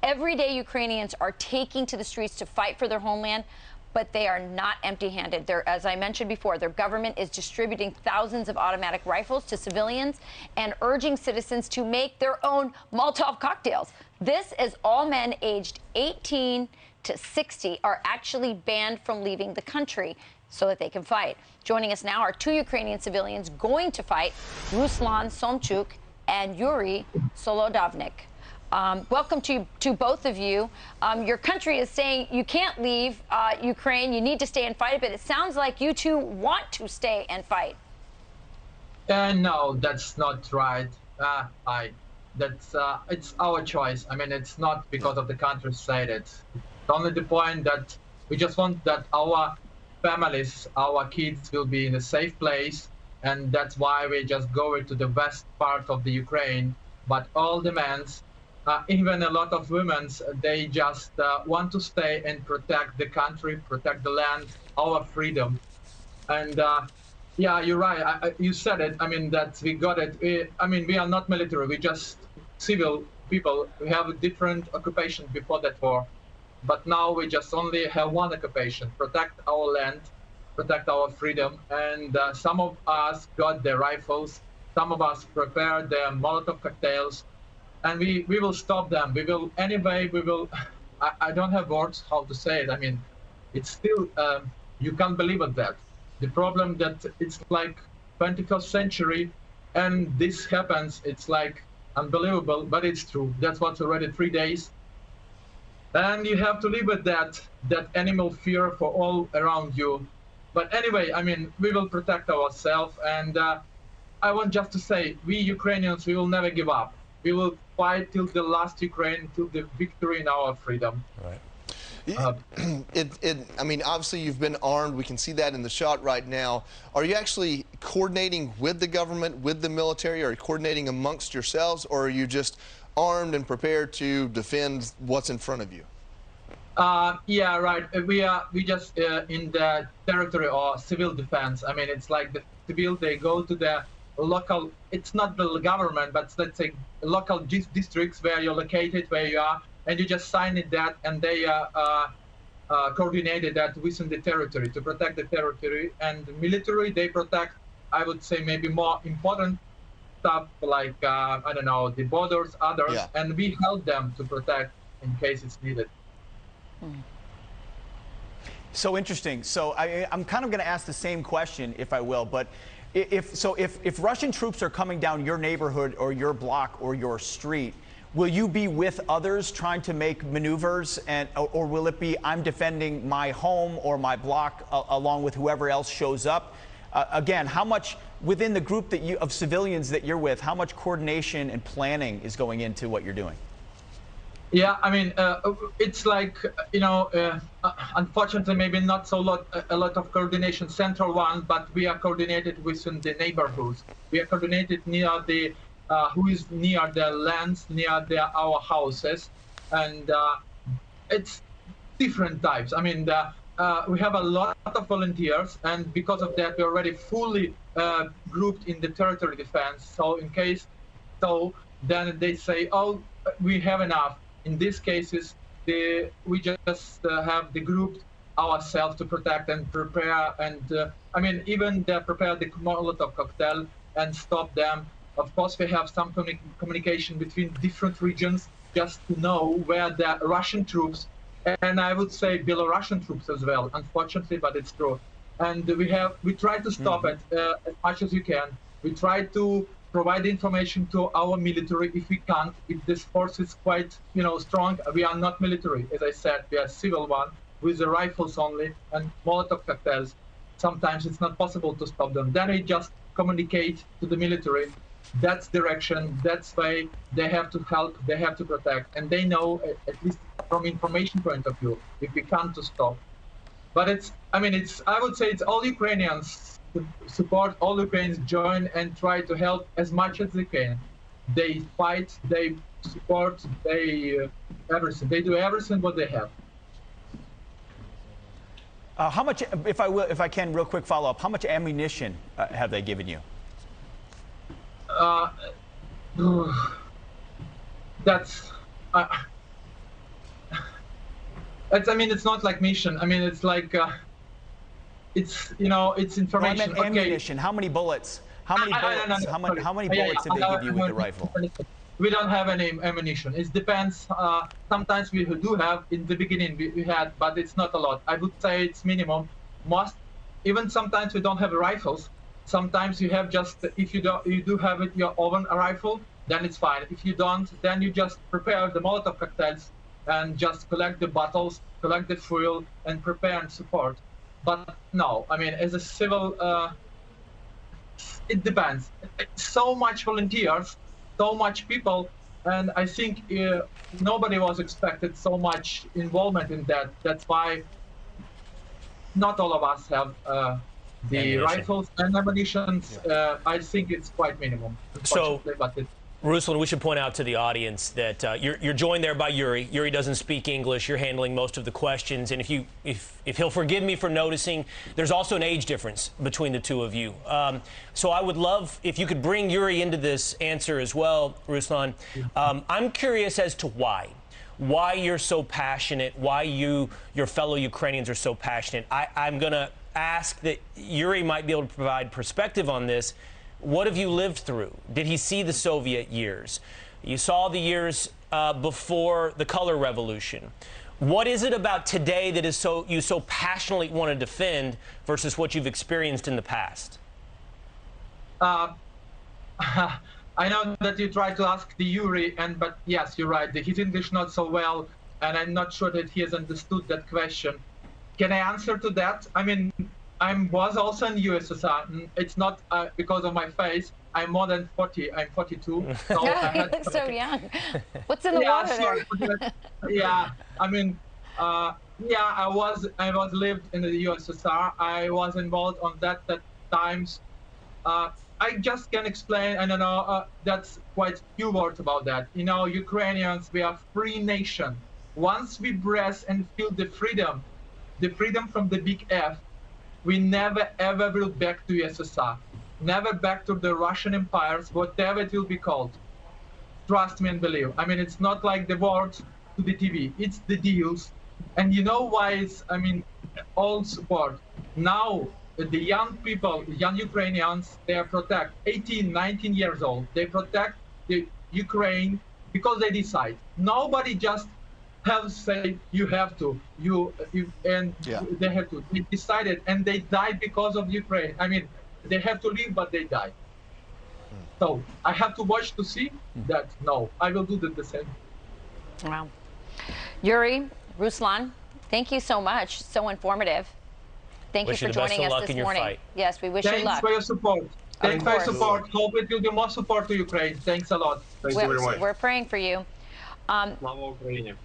Every day, Ukrainians are taking to the streets to fight for their homeland, but they are not empty-handed. As I mentioned before, their government is distributing thousands of automatic rifles to civilians and urging citizens to make their own Molotov cocktails. This as all men aged 18 to 60 are actually banned from leaving the country so that they can fight. Joining us now are two Ukrainian civilians going to fight, Ruslan Somchuk and Yuri Solodovnik. Welcome to both of you. Your country is saying you can't leave Ukraine. You need to stay and fight, but it sounds like you two want to stay and fight. No, that's not right. It's our choice. I mean, it's not because of the country said it. It's only the point that we just want that our families, our kids will be in a safe place, and that's why we just go to the west part of the Ukraine. But all the men, even a lot of women, they just want to stay and protect the country, protect the land, our freedom. And yeah, you're right. You said it. I mean, that we got it. We are not military. We just civil people. We have a different occupation before that war. But now we just only have one occupation: protect our land, protect our freedom. And some of us got the rifles. Some of us prepared the Molotov cocktails. And we will stop them. We will, anyway, we will, I don't have words how to say it. I mean, it's still, you can't believe it that. The problem that it's like 21st century and this happens, it's like unbelievable, but it's true. That's what's already 3 days. And you have to live with that animal fear for all around you. But anyway, I mean, we will protect ourselves. And I want just to say, we Ukrainians, we will never give up. We will fight till the last Ukraine, till the victory in our freedom. Right. I mean, obviously you've been armed. We can see that in the shot right now. Are you actually coordinating with the government, with the military? Are you coordinating amongst yourselves, or are you just armed and prepared to defend what's in front of you? Yeah, right. We just in the territory or civil defense. I mean, it's like the civil, they go to the local, it's not the government, but let's say local districts where you're located, where you are, and you just sign it that, and they coordinated that within the territory to protect the territory. And the military, they protect, I would say, maybe more important stuff like, I don't know, the borders, others, yeah. And we help them to protect in case it's needed. So interesting. So I'm kind of going to ask the same question, if I will, but if Russian troops are coming down your neighborhood or your block or your street, will you be with others trying to make maneuvers, or will it be I'm defending my home or my block along with whoever else shows up? Again, how much within the group of civilians that you're with, how much coordination and planning is going into what you're doing? Yeah, I mean, it's like, you know, unfortunately, maybe not a lot of coordination, central one, but we are coordinated within the neighborhoods. We are coordinated near the, who is near the lands, near our houses, and it's different types. I mean, we have a lot of volunteers, and because of that, we're already fully grouped in the territory defense. So in case, then they say, oh, we have enough. In these cases, we just have the group ourselves to protect and prepare, and I mean, even they prepare the Molotov cocktail and stop them. Of course, we have some communication between different regions just to know where the Russian troops, and I would say Belarusian troops as well, unfortunately, but it's true. And we try to stop it as much as we can. We try to provide information to our military if we can't. If this force is quite, you know, strong, we are not military. As I said, we are civil one with the rifles only and Molotov cocktails. Sometimes it's not possible to stop them. Then we just communicate to the military. That's direction, that's way they have to help, they have to protect. And they know, at least from information point of view, if we can't to stop. But it's, I mean, I would say it's all Ukrainians support, all Ukrainians join and try to help as much as they can. They fight, they support, they everything. They do everything what they have. How much, if I can, real quick follow up, how much ammunition have they given you? That's I mean, it's not like mission. I mean, it's like, it's, you know, it's information. Well, I meant ammunition. How many bullets? How many bullets? How many bullets did they give you with the rifle? We don't have any ammunition. It depends. Sometimes we do have. In the beginning, we had, but it's not a lot. I would say it's minimum. Even sometimes we don't have rifles. Sometimes you have just, if you do have it, your own rifle, then it's fine. If you don't, then you just prepare the Molotov cocktails and just collect the bottles, collect the fuel, and prepare and support. But no, I mean, as a civil, it depends. So much volunteers, so much people, and I think nobody was expected so much involvement in that. That's why not all of us have the rifles and ammunition. I think it's quite minimum. So, Ruslan, we should point out to the audience that you're joined there by Yuri. Yuri doesn't speak English. You're handling most of the questions, and if he'll forgive me for noticing, there's also an age difference between the two of you. So I would love if you could bring Yuri into this answer as well, Ruslan. I'm curious as to why you're so passionate, why your fellow Ukrainians are so passionate. I'm going to ask that Yuri might be able to provide perspective on this. What have you lived through? Did he see the Soviet years? You saw the years before the color revolution. What is it about today that is you so passionately want to defend versus what you've experienced in the past? I know that you tried to ask the Yuri, but yes, you're right. His English not so well, and I'm not sure that he has understood that question. Can I answer to that? I mean, I was also in USSR. It's not because of my face. I'm more than 40. I'm 42. So you look so young. What's in the water there? Yeah, I mean, yeah, I was lived in the USSR. I was involved on that times. I just can explain. I don't know. That's quite few words about that. You know, Ukrainians, we are free nation. Once we breathe and feel the freedom from the big F, we never ever will back to USSR, never back to the Russian empires, whatever it will be called. Trust me and believe. I mean, it's not like the words to the TV, it's the deals. And you know why it's, I mean, all support. Now, the young people, the young Ukrainians, they are protect 18, 19 years old. They protect the Ukraine because they decide. Nobody just have say you have to, they have to. They decided, and they died because of Ukraine. I mean, they have to live, but they die. So I have to watch to see that. No, I will do the same. Wow. Yuri, Ruslan, thank you so much. So informative. Thank you for joining us this morning. Yes, we wish you luck. Thanks for your support. Thanks for your support. Hope it will be more support to Ukraine. Thanks a lot. We're praying for you.